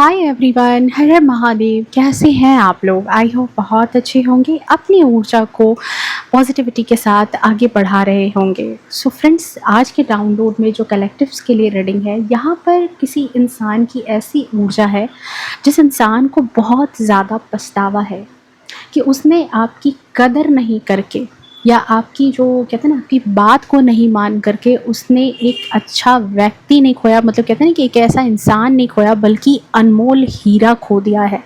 Hi everyone, हर हर महादेव। कैसे हैं आप लोग? आई होप बहुत अच्छे होंगे, अपनी ऊर्जा को पॉजिटिविटी के साथ आगे बढ़ा रहे होंगे। सो फ्रेंड्स, आज के डाउनलोड में जो कलेक्टिव्स के लिए रीडिंग है, यहाँ पर किसी इंसान की ऐसी ऊर्जा है जिस इंसान को बहुत ज़्यादा पछतावा है कि उसने आपकी कदर नहीं करके या आपकी जो कहते हैं ना, आपकी बात को नहीं मान करके उसने एक अच्छा व्यक्ति नहीं खोया, मतलब कहते हैं ना कि एक ऐसा इंसान नहीं खोया, बल्कि अनमोल हीरा खो दिया है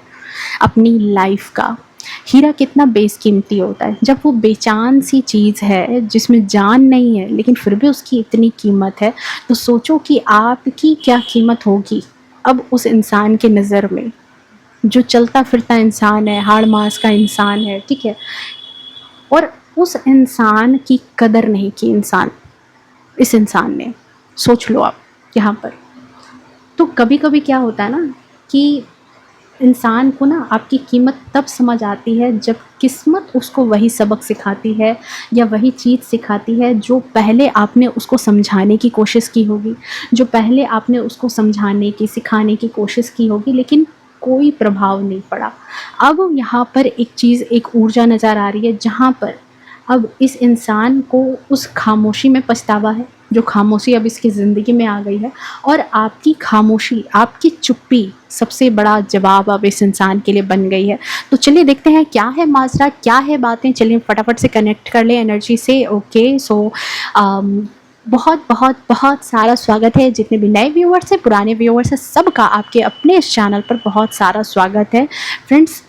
अपनी लाइफ का। हीरा कितना बेशकीमती होता है जब वो बेजान सी चीज़ है जिसमें जान नहीं है, लेकिन फिर भी उसकी इतनी कीमत है। तो सोचो कि आपकी क्या कीमत होगी अब उस इंसान के नज़र में, जो चलता फिरता इंसान है, हाड़ मास का इंसान है, ठीक है। और उस इंसान की कदर नहीं की इस इंसान ने। सोच लो आप यहाँ पर। तो कभी कभी क्या होता है ना कि इंसान को ना आपकी कीमत तब समझ आती है जब किस्मत उसको वही सबक सिखाती है या वही चीज़ सिखाती है जो पहले आपने उसको समझाने की कोशिश की होगी, जो पहले आपने उसको समझाने की सिखाने की कोशिश की होगी, लेकिन कोई प्रभाव नहीं पड़ा। अब यहाँ पर एक चीज़, एक ऊर्जा नज़र आ रही है जहाँ पर अब इस इंसान को उस खामोशी में पछतावा है, जो खामोशी अब इसकी ज़िंदगी में आ गई है। और आपकी खामोशी, आपकी चुप्पी सबसे बड़ा जवाब अब इस इंसान के लिए बन गई है। तो चलिए देखते हैं क्या है माजरा, क्या है बातें। चलिए फटाफट से कनेक्ट कर लें एनर्जी से। ओके, सो बहुत बहुत बहुत सारा स्वागत है जितने भी नए व्यूअर्स हैं, पुराने व्यूअर्स हैं, सबका आपके अपने इस चैनल पर बहुत सारा स्वागत है। फ्रेंड्स,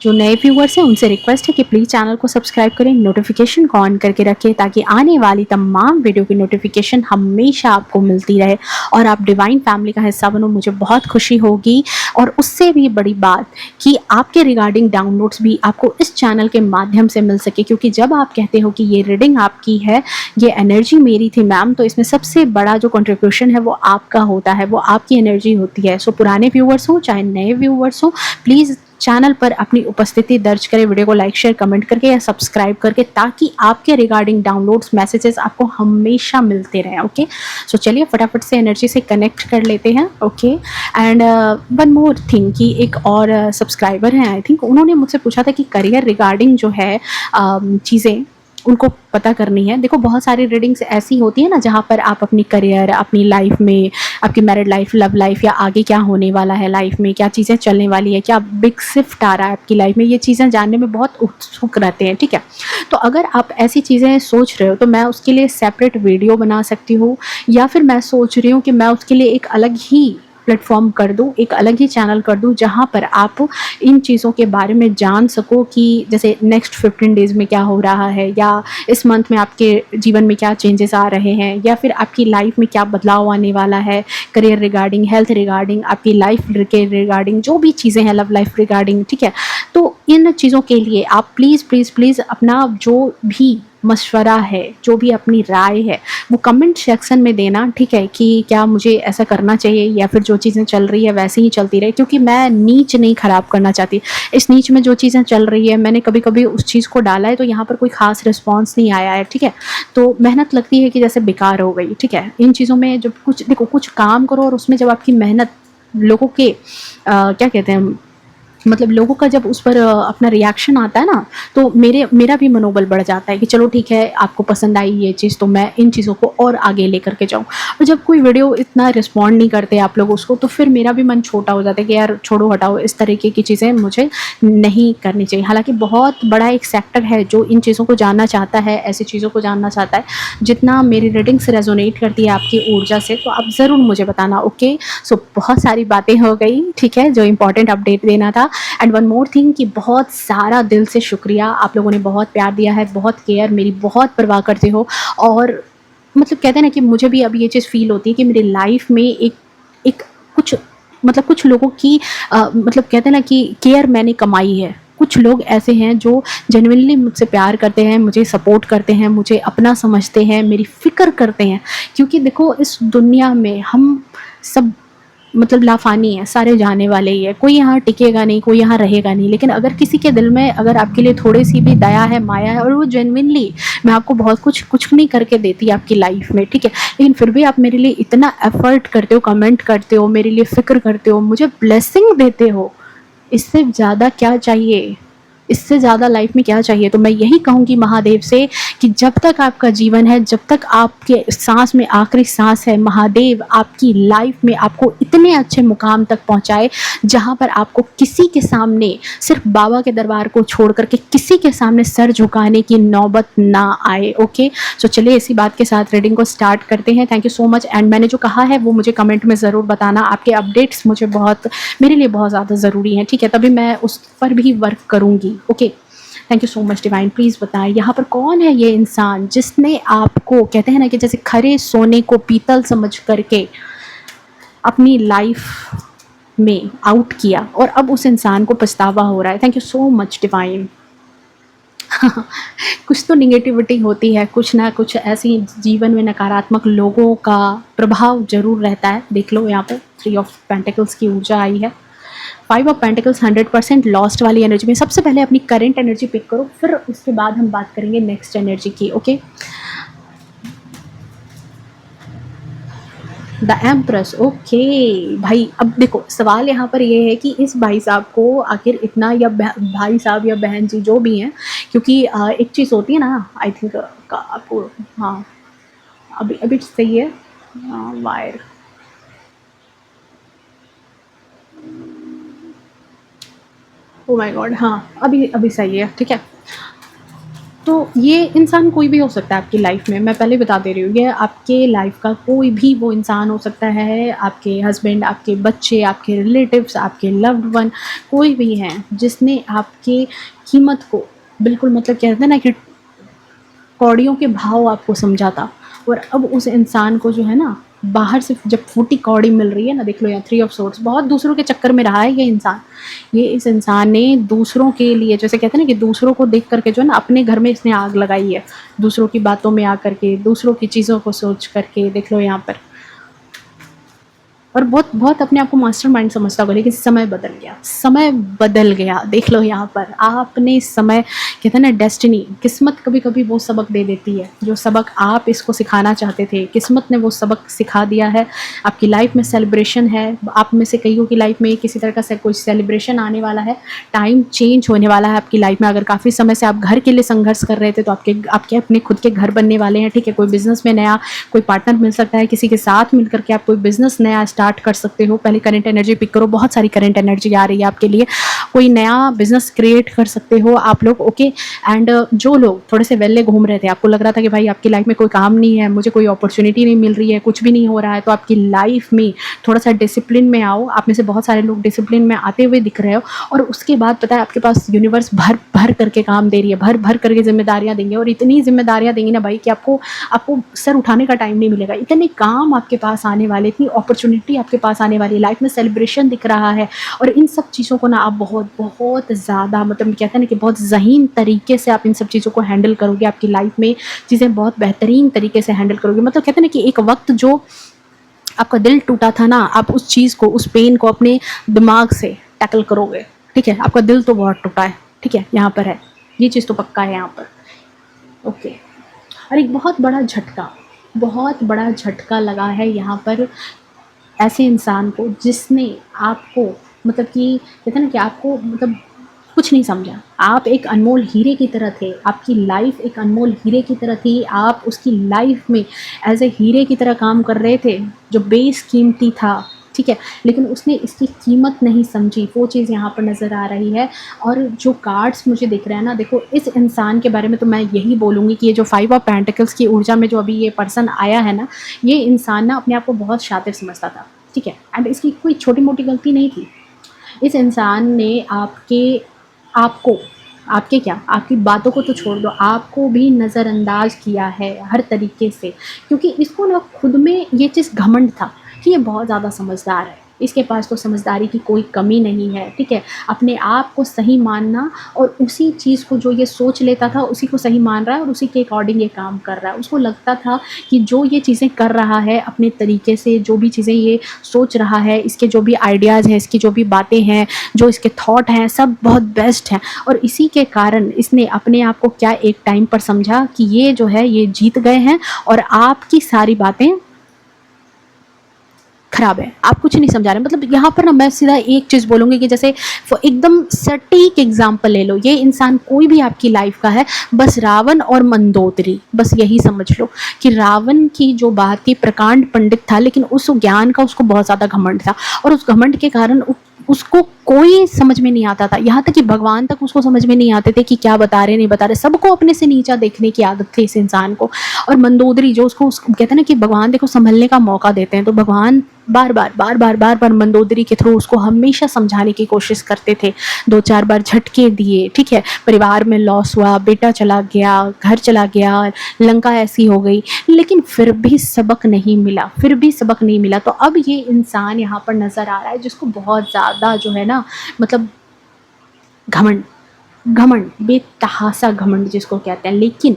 जो नए व्यूअर्स हैं उनसे रिक्वेस्ट है कि प्लीज़ चैनल को सब्सक्राइब करें, नोटिफिकेशन को ऑन करके रखें ताकि आने वाली तमाम वीडियो की नोटिफिकेशन हमेशा आपको मिलती रहे और आप डिवाइन फैमिली का हिस्सा बनो। मुझे बहुत खुशी होगी। और उससे भी बड़ी बात कि आपके रिगार्डिंग डाउनलोड्स भी आपको इस चैनल के माध्यम से मिल सके, क्योंकि जब आप कहते हो कि ये रीडिंग आपकी है, ये एनर्जी मेरी थी मैम, तो इसमें सबसे बड़ा जो कंट्रीब्यूशन है वो आपका होता है, वो आपकी एनर्जी होती है। सो पुराने व्यूअर्स हो चाहे नए व्यूअर्स हो, प्लीज़ चैनल पर अपनी उपस्थिति दर्ज करें, वीडियो को लाइक शेयर कमेंट करके या सब्सक्राइब करके, ताकि आपके रिगार्डिंग डाउनलोड्स मैसेजेस आपको हमेशा मिलते रहें। ओके, सो चलिए फटाफट से एनर्जी से कनेक्ट कर लेते हैं। Okay, and one more thing कि एक और सब्सक्राइबर हैं, आई थिंक उन्होंने मुझसे पूछा था कि करियर रिगार्डिंग जो है चीज़ें उनको पता करनी है। देखो, बहुत सारी रीडिंग्स ऐसी होती है ना जहाँ पर आप अपनी करियर, अपनी लाइफ में, आपकी मैरिड लाइफ, लव लाइफ, या आगे क्या होने वाला है लाइफ में, क्या चीज़ें चलने वाली है, क्या बिग शिफ्ट आ रहा है आपकी लाइफ में, ये चीज़ें जानने में बहुत उत्सुक रहते हैं, ठीक है। तो अगर आप ऐसी चीज़ें सोच रहे हो तो मैं उसके लिए सेपरेट वीडियो बना सकती हूँ, या फिर मैं सोच रही हूँ कि मैं उसके लिए एक अलग ही प्लेटफॉर्म कर दूँ, एक अलग ही चैनल कर दूँ जहाँ पर आप इन चीज़ों के बारे में जान सको कि जैसे नेक्स्ट 15 डेज़ में क्या हो रहा है, या इस मंथ में आपके जीवन में क्या चेंजेस आ रहे हैं, या फिर आपकी लाइफ में क्या बदलाव आने वाला है, करियर रिगार्डिंग, हेल्थ रिगार्डिंग, आपकी लाइफ के रिगार्डिंग, जो भी चीज़ें हैं लव लाइफ रिगार्डिंग, ठीक है। तो इन चीज़ों के लिए आप प्लीज़ प्लीज़ प्लीज़ अपना जो भी मशवरा है, जो भी अपनी राय है, वो कमेंट सेक्शन में देना, ठीक है, कि क्या मुझे ऐसा करना चाहिए या फिर जो चीज़ें चल रही है वैसे ही चलती रहे, क्योंकि मैं नीच नहीं ख़राब करना चाहती। इस नीच में जो चीज़ें चल रही है, मैंने कभी कभी उस चीज़ को डाला है तो यहाँ पर कोई ख़ास रिस्पॉन्स नहीं आया है, ठीक है। तो मेहनत लगती है कि जैसे बेकार हो गई, ठीक है। इन चीज़ों में जब कुछ देखो, कुछ काम करो और उसमें जब आपकी मेहनत लोगों के क्या कहते हैं, मतलब लोगों का जब उस पर अपना रिएक्शन आता है ना, तो मेरा भी मनोबल बढ़ जाता है कि चलो ठीक है, आपको पसंद आई ये चीज़, तो मैं इन चीज़ों को और आगे लेकर के जाऊँ। और जब कोई वीडियो इतना रिस्पॉन्ड नहीं करते आप लोग उसको, तो फिर मेरा भी मन छोटा हो जाता है कि यार छोड़ो, हटाओ, इस तरीके की चीज़ें मुझे नहीं करनी चाहिए। हालांकि बहुत बड़ा एक सेक्टर है जो इन चीज़ों को जानना चाहता है, ऐसी चीज़ों को जानना चाहता है। जितना मेरी रीडिंग से रेजोनेट करती है आपकी ऊर्जा से, तो आप ज़रूर मुझे बताना। ओके, सो बहुत सारी बातें हो गई, ठीक है, जो इंपॉर्टेंट अपडेट देना था। एंड वन मोर थिंग कि बहुत सारा दिल से शुक्रिया, आप लोगों ने बहुत प्यार दिया है, बहुत केयर, मेरी बहुत परवाह करते हो। और मतलब कहते हैं ना कि मुझे भी अब ये चीज़ फील होती है कि मेरी लाइफ में एक एक कुछ, मतलब कुछ लोगों की मतलब कहते हैं ना कि केयर मैंने कमाई है। कुछ लोग ऐसे हैं जो जेन्युइनली मुझसे प्यार करते हैं, मुझे सपोर्ट करते हैं, मुझे अपना समझते हैं, मेरी फ़िक्र करते हैं। क्योंकि देखो, इस दुनिया में हम सब मतलब लाफानी है, सारे जाने वाले ही है, कोई यहाँ टिकेगा नहीं, कोई यहाँ रहेगा नहीं। लेकिन अगर किसी के दिल में अगर आपके लिए थोड़ी सी भी दया है, माया है, और वो जेन्युइनली, मैं आपको बहुत कुछ नहीं करके देती आपकी लाइफ में, ठीक है, लेकिन फिर भी आप मेरे लिए इतना एफर्ट करते हो, कमेंट करते हो, मेरे लिए फिक्र करते हो, मुझे ब्लेसिंग देते हो, इससे ज़्यादा क्या चाहिए? इससे ज़्यादा लाइफ में क्या चाहिए? तो मैं यही कहूँगी महादेव से कि जब तक आपका जीवन है, जब तक आपके सांस में आखिरी सांस है, महादेव आपकी लाइफ में आपको इतने अच्छे मुकाम तक पहुँचाए जहाँ पर आपको किसी के सामने, सिर्फ बाबा के दरबार को छोड़ करके किसी के सामने सर झुकाने की नौबत ना आए। ओके, तो चलिए इसी बात के साथ रीडिंग को स्टार्ट करते हैं। Thank you so much. And मैंने जो कहा है वो मुझे कमेंट में ज़रूर बताना, आपके अपडेट्स मुझे बहुत, मेरे लिए बहुत ज़्यादा ज़रूरी हैं, ठीक है, तभी मैं उस पर भी वर्क करूँगी। Okay, thank you so much divine. Please बताएं यहाँ पर कौन है ये इंसान जिसने आपको, कहते हैं ना कि जैसे खरे सोने को पीतल समझ करके अपनी लाइफ में आउट किया और अब उस इंसान को पछतावा हो रहा है। Thank you so much divine. कुछ तो निगेटिविटी होती है, कुछ ना कुछ ऐसी जीवन में नकारात्मक लोगों का प्रभाव जरूर रहता है। देख लो यहाँ पे 3 ऑफ पेंटिकल्स की ऊर्जा आई है। 5 ऑफ पेंटिकल्स 100% लॉस्ट वाली एनर्जी में। सबसे पहले अपनी करंट एनर्जी पिक करो, फिर उसके बाद हम बात करेंगे नेक्स्ट एनर्जी की। Okay, the empress. ओके भाई, अब देखो सवाल यहाँ पर ये है कि इस भाई साहब को आखिर इतना, या भाई साहब या बहन जी जो भी हैं, क्योंकि एक चीज़ होती है ना, आई थिंक आपको, हाँ अभी अभी सही है, वायर, ओ माय गॉड, हाँ अभी अभी सही है, ठीक है। तो ये इंसान कोई भी हो सकता है आपकी लाइफ में, मैं पहले बता दे रही हूँ, ये आपके लाइफ का कोई भी वो इंसान हो सकता है, आपके हस्बैंड, आपके बच्चे, आपके रिलेटिव्स, आपके लव्ड वन, कोई भी हैं जिसने आपके कीमत को बिल्कुल, मतलब कहते हैं ना कि कौड़ियों के भाव आपको समझा था, और अब उस इंसान को जो है ना, बाहर से जब फूटी कौड़ी मिल रही है ना, देख लो यहाँ 3 ऑफ सोर्ड्स, बहुत दूसरों के चक्कर में रहा है ये इंसान। ये इस इंसान ने दूसरों के लिए, जैसे कहते हैं ना कि दूसरों को देख करके जो है ना, अपने घर में इसने आग लगाई है, दूसरों की बातों में आ करके, दूसरों की चीज़ों को सोच करके, देख लो यहाँ पर, और बहुत बहुत अपने आप को मास्टरमाइंड समझता होगा। लेकिन समय बदल गया, समय बदल गया, देख लो यहाँ पर आपने समय, कहते हैं ना डेस्टिनी, किस्मत कभी कभी वो सबक दे देती है जो सबक आप इसको सिखाना चाहते थे, किस्मत ने वो सबक सिखा दिया है। आपकी लाइफ में सेलिब्रेशन है, आप में से कईयों की लाइफ में किसी तरह का कोई सेलिब्रेशन आने वाला है, टाइम चेंज होने वाला है आपकी लाइफ में। अगर काफ़ी समय से आप घर के लिए संघर्ष कर रहे थे तो आपके आपके अपने खुद के घर बनने वाले हैं, ठीक है। कोई बिजनेस में नया कोई पार्टनर मिल सकता है, किसी के साथ मिल करके आप कोई बिजनेस नया स्टार्ट कर सकते हो। पहले करंट एनर्जी पिक करो, बहुत सारी करंट एनर्जी आ रही है आपके लिए, कोई नया बिजनेस क्रिएट कर सकते हो आप लोग। ओके, एंड जो लोग थोड़े से वेले घूम रहे थे, आपको लग रहा था कि भाई आपकी लाइफ में कोई काम नहीं है, मुझे कोई अपॉर्चुनिटी नहीं मिल रही है, कुछ भी नहीं हो रहा है, तो आपकी लाइफ में थोड़ा सा डिसिप्लिन में आओ। आप में से बहुत सारे लोग डिसिप्लिन में आते हुए दिख रहे हो, और उसके बाद पता है आपके पास यूनिवर्स भर भर करके काम दे रही है, भर भर करके जिम्मेदारियां देंगे, और इतनी जिम्मेदारियां देंगी ना भाई कि आपको आपको सर उठाने का टाइम नहीं मिलेगा। इतने काम आपके पास आने वाले, इतनी अपॉर्चुनिटी आपके पास आने वाली, लाइफ में सेलिब्रेशन दिख रहा है, और इन सब चीज़ों को ना आप बहुत बहुत ज़्यादा, मतलब कहते हैं ना कि बहुत ज़हीन तरीके से आप इन सब चीज़ों को हैंडल करोगे। आपकी लाइफ में चीज़ें बहुत बेहतरीन तरीके से हैंडल करोगे। मतलब कहते हैं ना कि एक वक्त जो आपका दिल टूटा था ना, आप उस चीज़ को, उस पेन को अपने दिमाग से टैकल करोगे, ठीक है। आपका दिल तो बहुत टूटा है, ठीक है, यहाँ पर है, ये चीज़ तो पक्का है यहाँ पर। ओके, और एक बहुत बड़ा झटका, बहुत बड़ा झटका लगा है यहाँ पर ऐसे इंसान को जिसने आपको, मतलब कि कहते हैं ना कि आपको, मतलब कुछ नहीं समझा। आप एक अनमोल हीरे की तरह थे, आपकी लाइफ एक अनमोल हीरे की तरह थी, आप उसकी लाइफ में एज ए हीरे की तरह काम कर रहे थे जो बेशकीमती था, ठीक है। लेकिन उसने इसकी कीमत नहीं समझी, वो चीज़ यहाँ पर नज़र आ रही है। और जो कार्ड्स मुझे दिख रहे हैं ना, देखो इस इंसान के बारे में तो मैं यही बोलूँगी कि ये जो 5 ऑफ पेंटिकल्स की ऊर्जा में जो अभी ये पर्सन आया है ना, ये इंसान ना अपने आप को बहुत शातिर समझता था, ठीक है। एंड इसकी कोई छोटी मोटी गलती नहीं थी। इस इंसान ने आपको, आपके क्या, आपकी बातों को तो छोड़ दो, आपको भी नज़रअंदाज किया है हर तरीके से, क्योंकि इसको ना खुद में ये चीज़ घमंड था कि ये बहुत ज़्यादा समझदार है, इसके पास तो समझदारी की कोई कमी नहीं है, ठीक है। अपने आप को सही मानना और उसी चीज़ को जो ये सोच लेता था उसी को सही मान रहा है और उसी के अकॉर्डिंग ये काम कर रहा है। उसको लगता था कि जो ये चीज़ें कर रहा है अपने तरीके से, जो भी चीज़ें ये सोच रहा है, इसके जो भी आइडियाज़ हैं, इसकी जो भी बातें हैं, जो इसके थॉट हैं, सब बहुत बेस्ट हैं। और इसी के कारण इसने अपने आप को क्या एक टाइम पर समझा कि ये जो है ये जीत गए हैं और आपकी सारी बातें खराब है, आप कुछ नहीं समझा रहे। मतलब यहाँ पर ना मैं सीधा एक चीज़ बोलूँगी कि जैसे एकदम सटीक एग्जाम्पल ले लो, ये इंसान कोई भी आपकी लाइफ का है, बस रावण और मंदोदरी, बस यही समझ लो कि रावण की जो बात थी, प्रकांड पंडित था लेकिन उस ज्ञान का उसको बहुत ज़्यादा घमंड था और उस घमंड के कारण उसको कोई समझ में नहीं आता था, यहाँ तक कि भगवान तक उसको समझ में नहीं आते थे कि क्या बता रहे नहीं बता रहे, सबको अपने से नीचा देखने की आदत थी इस इंसान को। और मंदोदरी जो उसको कहते हैं ना कि भगवान देखो संभलने का मौका देते हैं, तो भगवान बार बार मंदोदरी के थ्रू उसको हमेशा समझाने की कोशिश करते थे। 2-4 बार झटके दिए, ठीक है, परिवार में लॉस हुआ, बेटा चला गया, घर चला गया, लंका ऐसी हो गई, लेकिन फिर भी सबक नहीं मिला, फिर भी सबक नहीं मिला। तो अब ये इंसान यहाँ पर नज़र आ रहा है जिसको बहुत ज़्यादा जो है ना, मतलब घमंड, घमंड, बेतहासा घमंड जिसको कहते हैं। लेकिन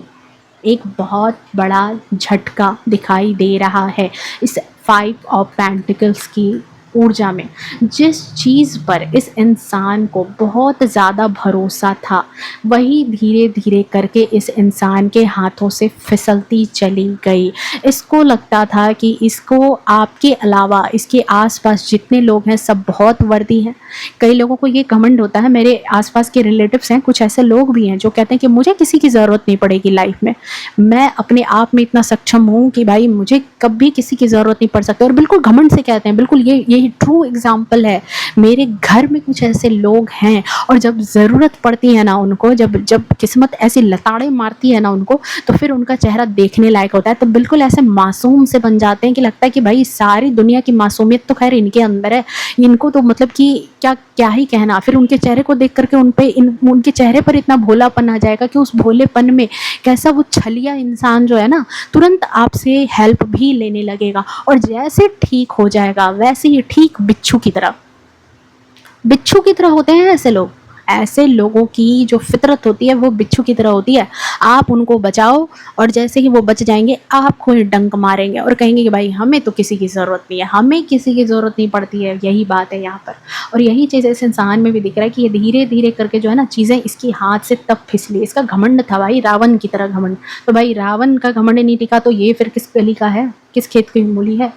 एक बहुत बड़ा झटका दिखाई दे रहा है इस 5 ऑफ पेंटिकल्स की ऊर्जा में। जिस चीज़ पर इस इंसान को बहुत ज़्यादा भरोसा था, वही धीरे धीरे करके इस इंसान के हाथों से फिसलती चली गई। इसको लगता था कि इसको आपके अलावा इसके आसपास जितने लोग हैं सब बहुत वर्दी हैं। कई लोगों को ये घमंड होता है, मेरे आसपास के रिलेटिव्स हैं, कुछ ऐसे लोग भी हैं जो कहते हैं कि मुझे किसी की ज़रूरत नहीं पड़ेगी लाइफ में, मैं अपने आप में इतना सक्षम हूँ कि भाई मुझे कभी किसी की ज़रूरत नहीं पड़ सकती। और बिल्कुल घमंड से कहते हैं, बिल्कुल ये ट्रू एग्जाम्पल है। मेरे घर में कुछ ऐसे लोग हैं और जब ज़रूरत पड़ती है ना उनको, जब जब किस्मत ऐसी लताड़े मारती है ना उनको, तो फिर उनका चेहरा देखने लायक होता है। तो बिल्कुल ऐसे मासूम से बन जाते हैं कि लगता है कि भाई सारी दुनिया की मासूमियत तो खैर इनके अंदर है, इनको तो मतलब कि क्या क्या ही कहना। फिर उनके चेहरे को देख करके उनके चेहरे पर इतना भोलापन आ जाएगा कि उस भोलेपन में कैसा वो छलिया इंसान जो है ना तुरंत आपसे हेल्प भी लेने लगेगा और जैसे ठीक हो जाएगा वैसे ही ठीक बिच्छू की तरह होते हैं ऐसे लोग। ऐसे लोगों की जो फितरत होती है वो बिच्छू की तरह होती है। आप उनको बचाओ और जैसे ही वो बच जाएंगे आपको ही डंक मारेंगे और कहेंगे कि भाई हमें तो किसी की ज़रूरत नहीं है, हमें किसी की ज़रूरत नहीं पड़ती है। यही बात है यहाँ पर, और यही चीज़ इस इंसान में भी दिख रहा है कि ये धीरे धीरे करके जो है ना चीज़ें इसकी हाथ से तब फिसली। इसका घमंड था भाई रावण की तरह घमंड, तो भाई रावण का घमंड नहीं टिका तो ये फिर किस गली का है, किस खेत की मूली है।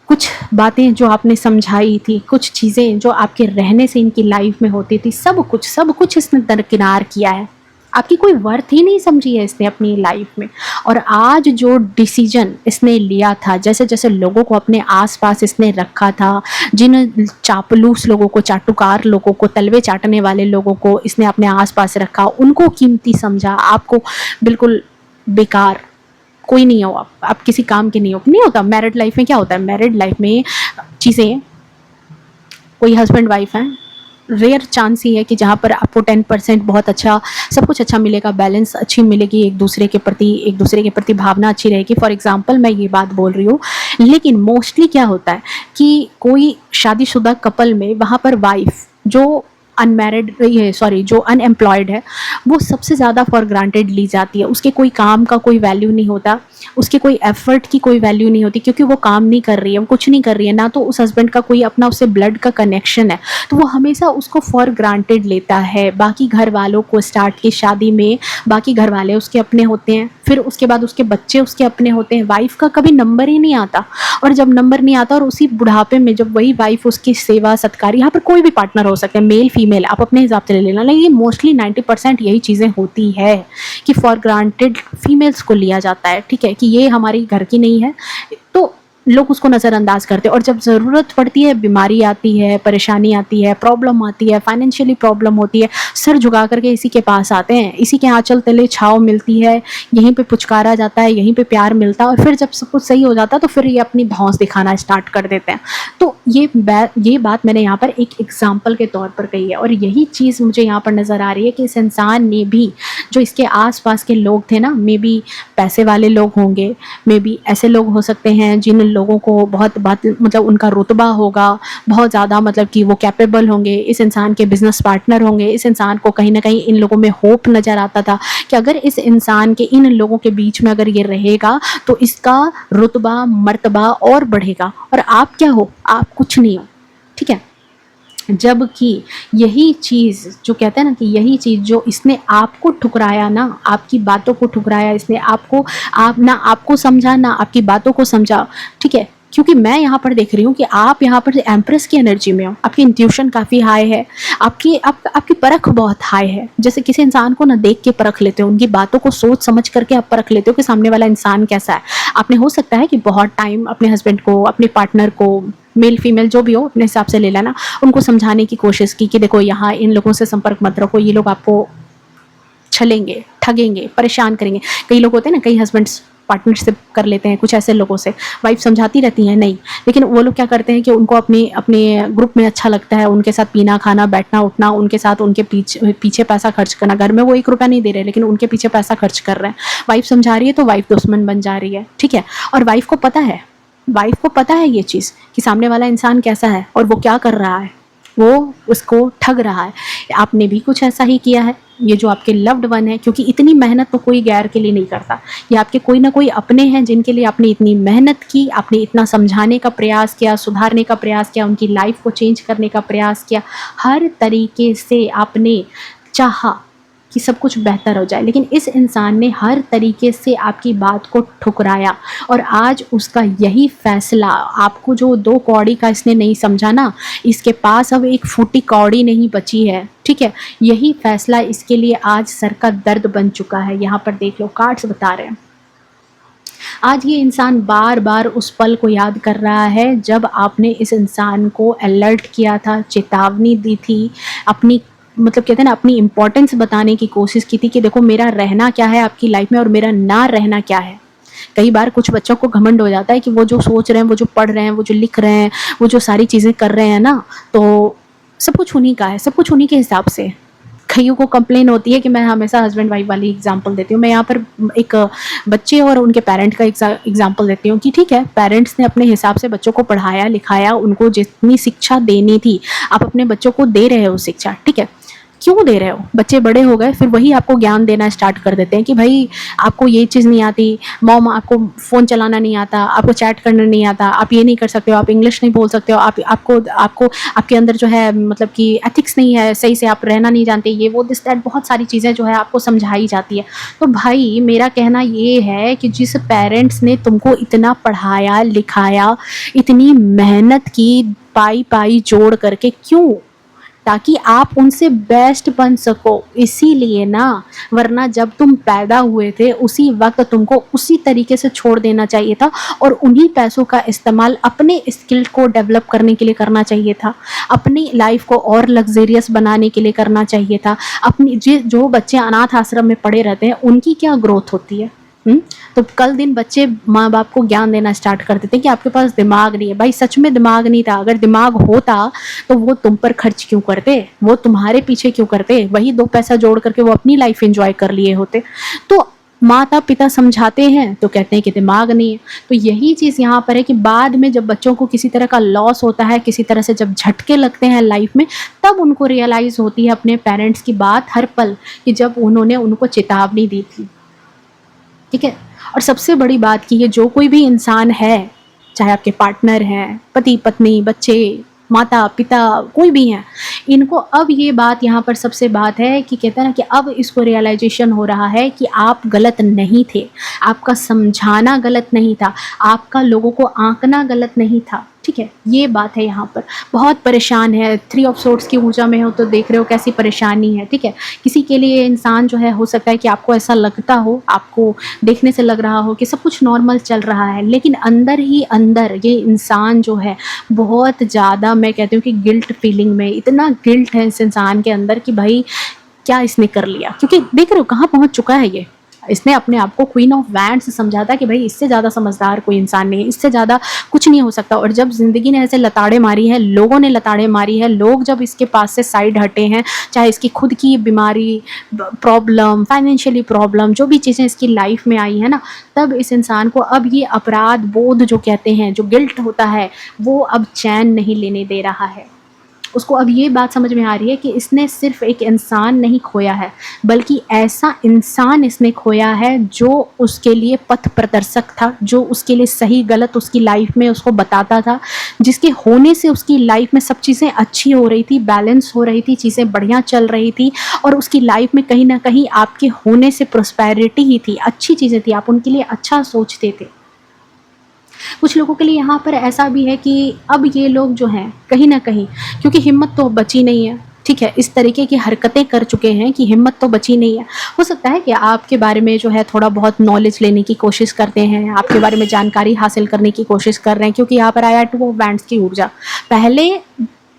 कुछ बातें जो आपने समझाई थी, कुछ चीज़ें जो आपके रहने से इनकी लाइफ में होती थी, सब कुछ इसने दरकिनार किया है। आपकी कोई वर्थ ही नहीं समझी है इसने अपनी लाइफ में। और आज जो डिसीजन इसने लिया था, जैसे जैसे लोगों को अपने आसपास इसने रखा था, जिन चापलूस लोगों को, चाटुकार लोगों को, तलवे चाटने वाले लोगों को इसने अपने आसपास रखा, उनको कीमती समझा, आपको बिल्कुल बेकार, कोई नहीं हो आप किसी काम के नहीं होता। मैरिड लाइफ में क्या होता है, मैरिड लाइफ में चीज़ें, कोई हस्बैंड वाइफ है, रेयर चांस ही है कि जहाँ पर आपको 10% बहुत अच्छा सब कुछ अच्छा मिलेगा, बैलेंस अच्छी मिलेगी, एक दूसरे के प्रति भावना अच्छी रहेगी। फॉर एग्जांपल मैं ये बात बोल रही हूँ, लेकिन मोस्टली क्या होता है कि कोई शादीशुदा कपल में वहाँ पर वाइफ जो अनमैरिड ये सॉरी जो अनएम्प्लॉयड है वो सबसे ज़्यादा फॉर ग्रांटेड ली जाती है। उसके कोई काम का कोई वैल्यू नहीं होता, उसके कोई एफर्ट की कोई वैल्यू नहीं होती, क्योंकि वो काम नहीं कर रही है, वो कुछ नहीं कर रही है, ना तो उस हस्बैंड का कोई अपना उससे ब्लड का कनेक्शन है, तो वो हमेशा उसको फॉर ग्रांटेड लेता है। बाकी घर वालों को स्टार्ट की शादी में बाकी घर वाले उसके अपने होते हैं, फिर उसके बाद उसके बच्चे उसके अपने होते हैं, वाइफ का कभी नंबर ही नहीं आता। और जब नंबर नहीं आता और उसी बुढ़ापे में जब वही वाइफ उसकी सेवा सत्कार, यहाँ पर कोई भी पार्टनर हो सकते हैं, मेल फीमेल आप अपने हिसाब से ले लेना, लेकिन मोस्टली 90% यही चीज़ें होती है कि फॉर ग्रांटेड फीमेल्स को लिया जाता है, ठीक है, कि ये हमारी घर की नहीं है, तो लोग उसको नज़रअंदाज करते हैं। और जब ज़रूरत पड़ती है, बीमारी आती है, परेशानी आती है, प्रॉब्लम आती है, फाइनेंशियली प्रॉब्लम होती है, सर झुका करके इसी के पास आते हैं, इसी के आंचल तले छाँव मिलती है, यहीं पे पुचकारा जाता है, यहीं पे प्यार मिलता है, और फिर जब सब कुछ सही हो जाता है तो फिर ये अपनी धौंस दिखाना स्टार्ट कर देते हैं। तो ये बात मैंने यहाँ पर एक एग्जाम्पल के तौर पर कही है, और यही चीज़ मुझे यहाँ पर नज़र आ रही है कि इस इंसान ने भी, जो इसके आसपास के लोग थे ना, मे बी पैसे वाले लोग होंगे, मे बी ऐसे लोग हो सकते हैं जिन लोगों को बहुत बात मतलब उनका रुतबा होगा, बहुत ज़्यादा मतलब कि वो कैपेबल होंगे, इस इंसान के बिज़नेस पार्टनर होंगे, इस इंसान को कहीं न कहीं इन लोगों में होप नज़र आता था कि अगर इस इंसान के इन लोगों के बीच में अगर ये रहेगा तो इसका रुतबा, मर्तबा और बढ़ेगा। और आप क्या हो? आप कुछ नहीं हो, ठीक है? जबकि यही चीज़ जो कहते हैं ना कि यही चीज़ जो इसने आपको ठुकराया ना, आपकी बातों को ठुकराया इसने, आप ना आपको समझा ना आपकी बातों को समझा, ठीक है? क्योंकि मैं यहाँ पर देख रही हूँ कि आप यहाँ पर एम्प्रेस की एनर्जी में हो, आपकी इंट्यूशन काफ़ी हाई है, आपकी परख बहुत हाई है। जैसे किसी इंसान को ना देख के परख लेते हो, उनकी बातों को सोच समझ करके आप परख लेते हो कि सामने वाला इंसान कैसा है। आपने हो सकता है कि बहुत टाइम अपने हस्बैंड को, अपने पार्टनर को, मेल फीमेल जो भी हो अपने हिसाब से ले लेना, उनको समझाने की कोशिश की कि देखो यहाँ इन लोगों से संपर्क मत रखो, ये लोग आपको छलेंगे, ठगेंगे, परेशान करेंगे। कई लोग होते हैं ना, कई हस्बैंड्स पार्टनरशिप कर लेते हैं कुछ ऐसे लोगों से, वाइफ समझाती रहती हैं नहीं, लेकिन वो लोग क्या करते हैं कि उनको अपने अपने ग्रुप में अच्छा लगता है, उनके साथ पीना खाना बैठना उठना, उनके साथ उनके पीछे पैसा खर्च करना। घर में वो 1 रुपया नहीं दे रहे लेकिन उनके पीछे पैसा खर्च कर रहे हैं। वाइफ समझा रही है तो वाइफ दुश्मन बन जा रही है, ठीक है? और वाइफ को पता है ये चीज़ कि सामने वाला इंसान कैसा है और वो क्या कर रहा है, वो उसको ठग रहा है। आपने भी कुछ ऐसा ही किया है, ये जो आपके लव्ड वन है, क्योंकि इतनी मेहनत तो कोई गैर के लिए नहीं करता, ये आपके कोई ना कोई अपने हैं जिनके लिए आपने इतनी मेहनत की, आपने इतना समझाने का प्रयास किया, सुधारने का प्रयास किया, उनकी लाइफ को चेंज करने का प्रयास किया, हर तरीके से आपने चाहा कि सब कुछ बेहतर हो जाए, लेकिन इस इंसान ने हर तरीके से आपकी बात को ठुकराया। और आज उसका यही फैसला, आपको जो 2 कौड़ी का इसने नहीं समझा ना, इसके पास अब 1 फूटी कौड़ी नहीं बची है, ठीक है? यही फैसला इसके लिए आज सर का दर्द बन चुका है। यहाँ पर देख लो, कार्ड्स बता रहे हैं। आज ये इंसान बार बार उस पल को याद कर रहा है जब आपने इस इंसान को अलर्ट किया था, चेतावनी दी थी, अपनी मतलब कहते हैं ना अपनी इम्पोर्टेंस बताने की कोशिश की थी कि देखो मेरा रहना क्या है आपकी लाइफ में और मेरा ना रहना क्या है। कई बार कुछ बच्चों को घमंड हो जाता है कि वो जो सोच रहे हैं, वो जो पढ़ रहे हैं, वो जो लिख रहे हैं, वो जो सारी चीज़ें कर रहे हैं ना, तो सब कुछ उन्हीं का है, सब कुछ उन्हीं के हिसाब से। कईयों को कंप्लेन होती है कि मैं हमेशा हस्बैंड वाइफ वाली एग्जांपल देती हूँ। मैं यहाँ पर एक बच्चे और उनके पेरेंट का एग्जांपल देती हूँ कि ठीक है, पेरेंट्स ने अपने हिसाब से बच्चों को पढ़ाया लिखाया, उनको जितनी शिक्षा देनी थी आप अपने बच्चों को दे रहे हो शिक्षा, ठीक है? क्यों दे रहे हो? बच्चे बड़े हो गए, फिर वही आपको ज्ञान देना स्टार्ट कर देते हैं कि भाई आपको ये चीज़ नहीं आती, मॉम आपको फ़ोन चलाना नहीं आता, आपको चैट करना नहीं आता, आप ये नहीं कर सकते हो, आप इंग्लिश नहीं बोल सकते हो, आपको आपको आपके अंदर जो है मतलब कि एथिक्स नहीं है, सही से आप रहना नहीं जानते, ये वो दिस दैट बहुत सारी चीज़ें जो है आपको समझाई जाती है। तो भाई मेरा कहना ये है कि जिस पेरेंट्स ने तुमको इतना पढ़ाया लिखाया, इतनी मेहनत की, पाई जोड़ करके, क्यों? ताकि आप उनसे बेस्ट बन सको, इसीलिए ना। वरना जब तुम पैदा हुए थे उसी वक्त तुमको उसी तरीके से छोड़ देना चाहिए था और उन्हीं पैसों का इस्तेमाल अपने स्किल को डेवलप करने के लिए करना चाहिए था, अपनी लाइफ को और लग्जरियस बनाने के लिए करना चाहिए था। अपनी जो बच्चे अनाथ आश्रम में पड़े रहते हैं उनकी क्या ग्रोथ होती है? तो कल दिन बच्चे माँ बाप को ज्ञान देना स्टार्ट कर देते हैं कि आपके पास दिमाग नहीं है। भाई सच में दिमाग नहीं था, अगर दिमाग होता तो वो तुम पर खर्च क्यों करते, वो तुम्हारे पीछे क्यों करते? वही 2 पैसा जोड़ करके वो अपनी लाइफ एंजॉय कर लिए होते। तो माता पिता समझाते हैं तो कहते हैं कि दिमाग नहीं है। तो यही चीज़ यहाँ पर है कि बाद में जब बच्चों को किसी तरह का लॉस होता है, किसी तरह से जब झटके लगते हैं लाइफ में, तब उनको रियलाइज़ होती है अपने पेरेंट्स की बात हर पल, कि जब उन्होंने उनको चेतावनी दी थी, ठीक है? और सबसे बड़ी बात कि ये जो कोई भी इंसान है, चाहे आपके पार्टनर हैं, पति पत्नी, बच्चे, माता पिता, कोई भी हैं, इनको अब ये बात यहाँ पर सबसे बात है कि कहते हैं ना कि अब इसको रियलाइजेशन हो रहा है कि आप गलत नहीं थे, आपका समझाना गलत नहीं था, आपका लोगों को आंकना गलत नहीं था, ठीक है? ये बात है यहाँ पर। बहुत परेशान है, 3 ऑफ सोर्ड्स की ऊर्जा में हो तो देख रहे हो कैसी परेशानी है, ठीक है? किसी के लिए इंसान जो है, हो सकता है कि आपको ऐसा लगता हो, आपको देखने से लग रहा हो कि सब कुछ नॉर्मल चल रहा है, लेकिन अंदर ही अंदर ये इंसान जो है बहुत ज़्यादा, मैं कहती हूँ कि गिल्ट फीलिंग में, इतना गिल्ट है इस इंसान के अंदर कि भाई क्या इसने कर लिया, क्योंकि देख रहे हो कहाँ पहुँच चुका है ये। इसने अपने आप को क्वीन ऑफ वैंड्स समझा था कि भाई इससे ज़्यादा समझदार कोई इंसान नहीं है, इससे ज़्यादा कुछ नहीं हो सकता। और जब ज़िंदगी ने ऐसे लताड़े मारी हैं, लोगों ने लताड़े मारी है, लोग जब इसके पास से साइड हटे हैं, चाहे इसकी खुद की बीमारी, प्रॉब्लम, फाइनेंशियली प्रॉब्लम, जो भी चीज़ें इसकी लाइफ में आई है ना, तब इस इंसान को अब ये अपराध बोध जो कहते हैं, जो गिल्ट होता है, वो अब चैन नहीं लेने दे रहा है। उसको अब ये बात समझ में आ रही है कि इसने सिर्फ एक इंसान नहीं खोया है, बल्कि ऐसा इंसान इसने खोया है जो उसके लिए पथ प्रदर्शक था, जो उसके लिए सही गलत उसकी लाइफ में उसको बताता था, जिसके होने से उसकी लाइफ में सब चीज़ें अच्छी हो रही थी, बैलेंस हो रही थी, चीज़ें बढ़िया चल रही थी, और उसकी लाइफ में कहीं ना कहीं आपके होने से प्रोस्पेरिटी ही थी, अच्छी चीज़ें थी, आप उनके लिए अच्छा सोचते थे। कुछ लोगों के लिए यहाँ पर ऐसा भी है कि अब ये लोग जो हैं कहीं ना कहीं, क्योंकि हिम्मत तो बची नहीं है, ठीक है, इस तरीके की हरकतें कर चुके हैं कि हिम्मत तो बची नहीं है। हो सकता है कि आपके बारे में जो है थोड़ा बहुत नॉलेज लेने की कोशिश करते हैं, आपके बारे में जानकारी हासिल करने की कोशिश कर रहे हैं, क्योंकि यहाँ पर आया टू ऑफ वैंड्स की ऊर्जा। पहले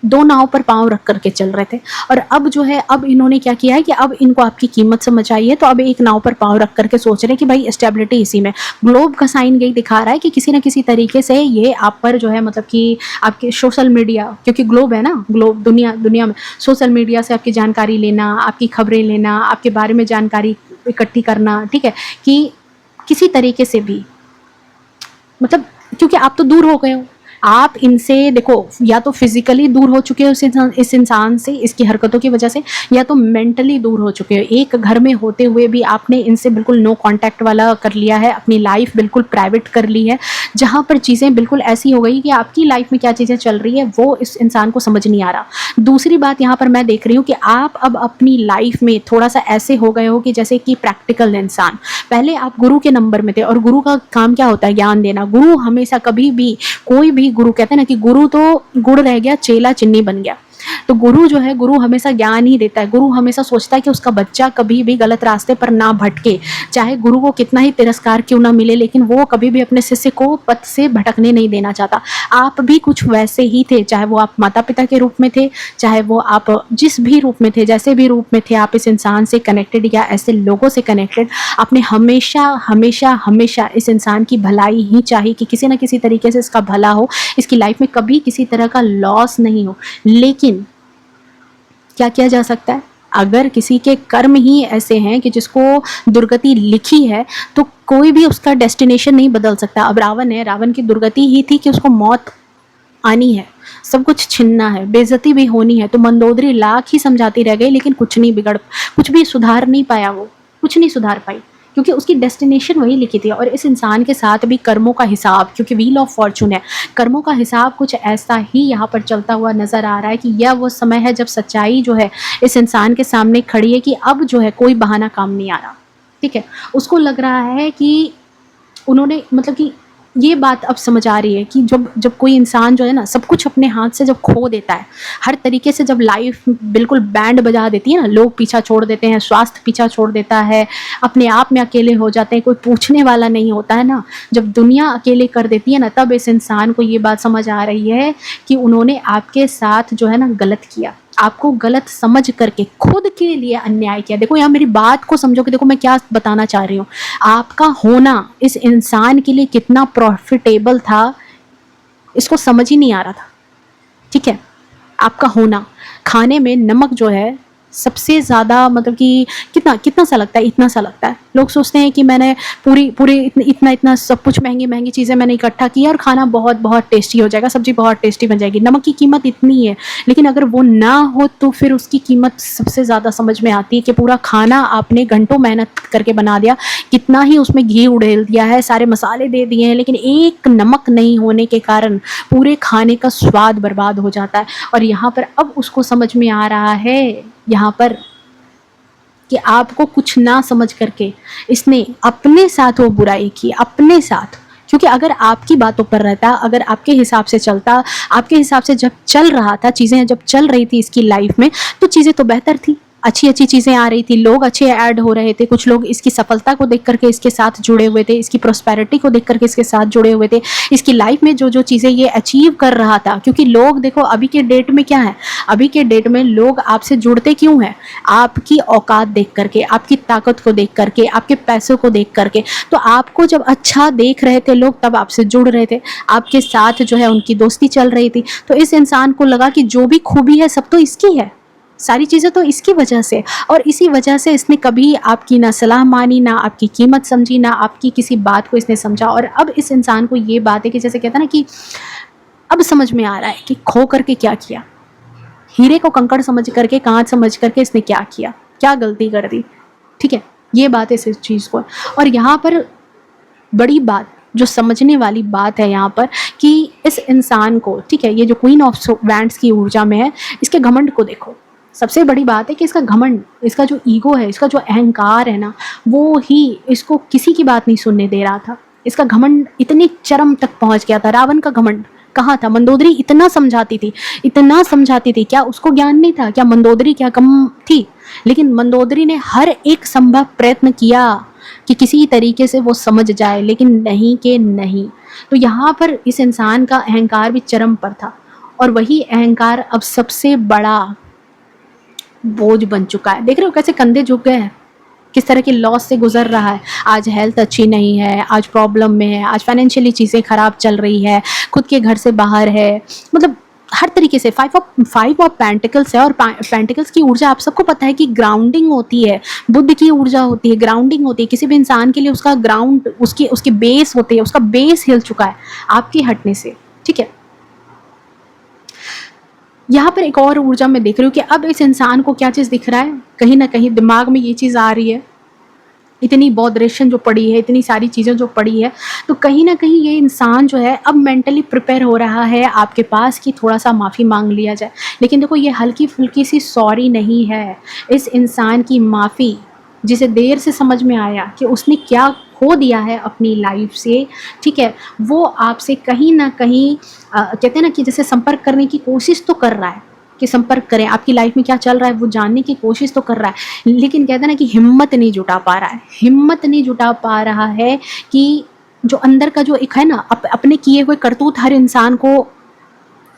दो नाव पर पाँव रख करके चल रहे थे, और अब जो है, अब इन्होंने क्या किया है कि अब इनको आपकी कीमत समझ आई है, तो अब एक नाव पर पाँव रख करके सोच रहे हैं कि भाई स्टेबिलिटी इसी में। ग्लोब का साइन यही दिखा रहा है कि किसी न किसी तरीके से ये आप पर जो है, मतलब कि आपके सोशल मीडिया, क्योंकि ग्लोब है ना, ग्लोब दुनिया में सोशल मीडिया से आपकी जानकारी लेना, आपकी खबरें लेना, आपके बारे में जानकारी इकट्ठी करना, ठीक है, कि किसी तरीके से भी, मतलब क्योंकि आप तो दूर हो गए हो, आप इनसे देखो, या तो फिजिकली दूर हो चुके हो इस इंसान से, इसकी हरकतों की वजह से, या तो मेंटली दूर हो चुके हो। एक घर में होते हुए भी आपने इनसे बिल्कुल नो कांटेक्ट वाला कर लिया है, अपनी लाइफ बिल्कुल प्राइवेट कर ली है, जहाँ पर चीज़ें बिल्कुल ऐसी हो गई कि आपकी लाइफ में क्या चीज़ें चल रही है वो इस इंसान को समझ नहीं आ रहा। दूसरी बात यहाँ पर मैं देख रही हूँ कि आप अब अपनी लाइफ में थोड़ा सा ऐसे हो गए हो कि जैसे कि प्रैक्टिकल इंसान। पहले आप गुरु के नंबर में थे, और गुरु का काम क्या होता है? ज्ञान देना। गुरु हमेशा कभी भी, कोई भी गुरु, कहते हैं ना कि गुरु तो गुड़ रह गया, चेला चिन्नी बन गया। तो गुरु जो है, गुरु हमेशा ज्ञान ही देता है। गुरु हमेशा सोचता है कि उसका बच्चा कभी भी गलत रास्ते पर ना भटके, चाहे गुरु को कितना ही तिरस्कार क्यों ना मिले, लेकिन वो कभी भी अपने शिष्य को पथ से भटकने नहीं देना चाहता। आप भी कुछ वैसे ही थे, चाहे वो आप माता पिता के रूप में थे, चाहे वो आप जिस भी रूप में थे, जैसे भी रूप में थे, आप इस इंसान से कनेक्टेड या ऐसे लोगों से कनेक्टेड, आपने हमेशा हमेशा हमेशा इस इंसान की भलाई ही चाहिए कि किसी न किसी तरीके से इसका भला हो, इसकी लाइफ में कभी किसी तरह का लॉस नहीं हो। लेकिन क्या किया जा सकता है? अगर किसी के कर्म ही ऐसे हैं कि जिसको दुर्गति लिखी है, तो कोई भी उसका डेस्टिनेशन नहीं बदल सकता। अब रावण है, रावण की दुर्गति ही थी कि उसको मौत आनी है, सब कुछ छिनना है, बेइज्जती भी होनी है। तो मंदोदरी लाख ही समझाती रह गई, लेकिन कुछ नहीं बिगड़, कुछ भी सुधार नहीं पाया, वो कुछ नहीं सुधार पाई, क्योंकि उसकी डेस्टिनेशन वही लिखी थी। और इस इंसान के साथ भी कर्मों का हिसाब, क्योंकि व्हील ऑफ फॉर्चून है, कर्मों का हिसाब कुछ ऐसा ही यहाँ पर चलता हुआ नजर आ रहा है कि यह वो समय है जब सच्चाई जो है इस इंसान के सामने खड़ी है, कि अब जो है कोई बहाना काम नहीं आ रहा। ठीक है, उसको लग रहा है कि उन्होंने, मतलब कि ये बात अब समझ आ रही है कि जब जब कोई इंसान जो है ना, सब कुछ अपने हाथ से जब खो देता है, हर तरीके से जब लाइफ बिल्कुल बैंड बजा देती है ना, लोग पीछा छोड़ देते हैं, स्वास्थ्य पीछा छोड़ देता है, अपने आप में अकेले हो जाते हैं, कोई पूछने वाला नहीं होता है ना, जब दुनिया अकेले कर देती है ना, तब इस इंसान को ये बात समझ आ रही है कि उन्होंने आपके साथ जो है ना गलत किया, आपको गलत समझ करके खुद के लिए अन्याय किया। देखो यहाँ मेरी बात को समझो कि देखो मैं क्या बताना चाह रही हूँ। आपका होना इस इंसान के लिए कितना प्रॉफिटेबल था, इसको समझ ही नहीं आ रहा था। ठीक है, आपका होना, खाने में नमक जो है सबसे ज़्यादा, मतलब कि कितना कितना सा लगता है, इतना सा लगता है। लोग सोचते हैं कि मैंने पूरी इतना इतना सब कुछ महंगी महंगी चीज़ें मैंने इकट्ठा की और खाना बहुत बहुत टेस्टी हो जाएगा, सब्जी बहुत टेस्टी बन जाएगी। नमक की कीमत इतनी है, लेकिन अगर वो ना हो तो फिर उसकी कीमत सबसे ज़्यादा समझ में आती है कि पूरा खाना आपने घंटों मेहनत करके बना दिया, कितना ही उसमें घी उड़ेल दिया है, सारे मसाले दे दिए हैं, लेकिन एक नमक नहीं होने के कारण पूरे खाने का स्वाद बर्बाद हो जाता है। और यहाँ पर अब उसको समझ में आ रहा है यहाँ पर कि आपको कुछ ना समझ करके इसने अपने साथ वो बुराई की, अपने साथ। क्योंकि अगर आपकी बातों पर रहता, अगर आपके हिसाब से चलता, आपके हिसाब से जब चल रहा था चीज़ें, जब चल रही थी इसकी लाइफ में, तो चीज़ें तो बेहतर थी। अच्छी अच्छी चीज़ें आ रही थी, लोग अच्छे ऐड हो रहे थे, कुछ लोग इसकी सफलता को देख करके इसके साथ जुड़े हुए थे, इसकी प्रॉस्पेरिटी को देख करके इसके साथ जुड़े हुए थे, इसकी लाइफ में जो जो चीज़ें ये अचीव कर रहा था। क्योंकि लोग देखो अभी के डेट में क्या है, अभी के डेट में लोग आपसे जुड़ते क्यों हैं? आपकी औकात देख करके, आपकी ताकत को देख करके, आपके पैसों को देख करके। तो आपको जब अच्छा देख रहे थे लोग, तब आपसे जुड़ रहे थे, आपके साथ जो है उनकी दोस्ती चल रही थी। तो इस इंसान को लगा कि जो भी खूबी है सब तो इसकी है, सारी चीज़ें तो इसकी वजह से। और इसी वजह से इसने कभी आपकी ना सलाह मानी, ना आपकी कीमत समझी, ना आपकी किसी बात को इसने समझा। और अब इस इंसान को ये बात है कि जैसे कहता है ना कि अब समझ में आ रहा है कि खो करके क्या किया, हीरे को कंकड़ समझ करके, कांच समझ करके इसने क्या किया, क्या गलती कर दी। ठीक है, ये बात है इस चीज़ को। और यहाँ पर बड़ी बात जो समझने वाली बात है यहाँ पर, कि इस इंसान को, ठीक है, ये जो क्वीन ऑफ वैंड्स की ऊर्जा में है, इसके घमंड को देखो। सबसे बड़ी बात है कि इसका घमंड, इसका जो ईगो है, इसका जो अहंकार है ना, वो ही इसको किसी की बात नहीं सुनने दे रहा था। इसका घमंड इतनी चरम तक पहुंच गया था। रावण का घमंड कहाँ था? मंदोदरी इतना समझाती थी, इतना समझाती थी, क्या उसको ज्ञान नहीं था? क्या मंदोदरी क्या कम थी? लेकिन मंदोदरी ने हर एक संभव प्रयत्न किया कि किसी तरीके से वो समझ जाए, लेकिन नहीं के नहीं। तो यहाँ पर इस इंसान का अहंकार भी चरम पर था, और वही अहंकार अब सबसे बड़ा बोझ बन चुका है। देख रहे हो कैसे कंधे झुक गए हैं, किस तरह की लॉस से गुजर रहा है। आज हेल्थ अच्छी नहीं है, आज प्रॉब्लम में है, आज फाइनेंशियली चीज़ें खराब चल रही है, खुद के घर से बाहर है, मतलब हर तरीके से। फाइव ऑफ पेंटिकल्स है, और पेंटिकल्स की ऊर्जा आप सबको पता है कि ग्राउंडिंग होती है, बुद्ध की ऊर्जा होती है, ग्राउंडिंग होती है। किसी भी इंसान के लिए उसका ग्राउंड, उसके बेस होते हैं, उसका बेस हिल चुका है आपके हटने से। ठीक है, यहाँ पर एक और ऊर्जा मैं देख रही हूँ कि अब इस इंसान को क्या चीज़ दिख रहा है, कहीं ना कहीं दिमाग में ये चीज़ आ रही है, इतनी बॉदरेशन जो पड़ी है, इतनी सारी चीज़ें जो पड़ी है, तो कहीं ना कहीं ये इंसान जो है अब मेंटली प्रिपेयर हो रहा है आपके पास कि थोड़ा सा माफ़ी मांग लिया जाए। लेकिन देखो ये हल्की फुल्की सी सॉरी नहीं है। इस इंसान की माफ़ी, जिसे देर से समझ में आया कि उसने क्या खो दिया है अपनी लाइफ से, ठीक है, वो आपसे कहीं ना कहीं कहते हैं ना कि जैसे संपर्क करने की कोशिश तो कर रहा है कि संपर्क करें, आपकी लाइफ में क्या चल रहा है वो जानने की कोशिश तो कर रहा है, लेकिन कहते हैं ना कि हिम्मत नहीं जुटा पा रहा है, हिम्मत नहीं जुटा पा रहा है कि जो अंदर का जो एक है ना, अपने किए हुए करतूत हर इंसान को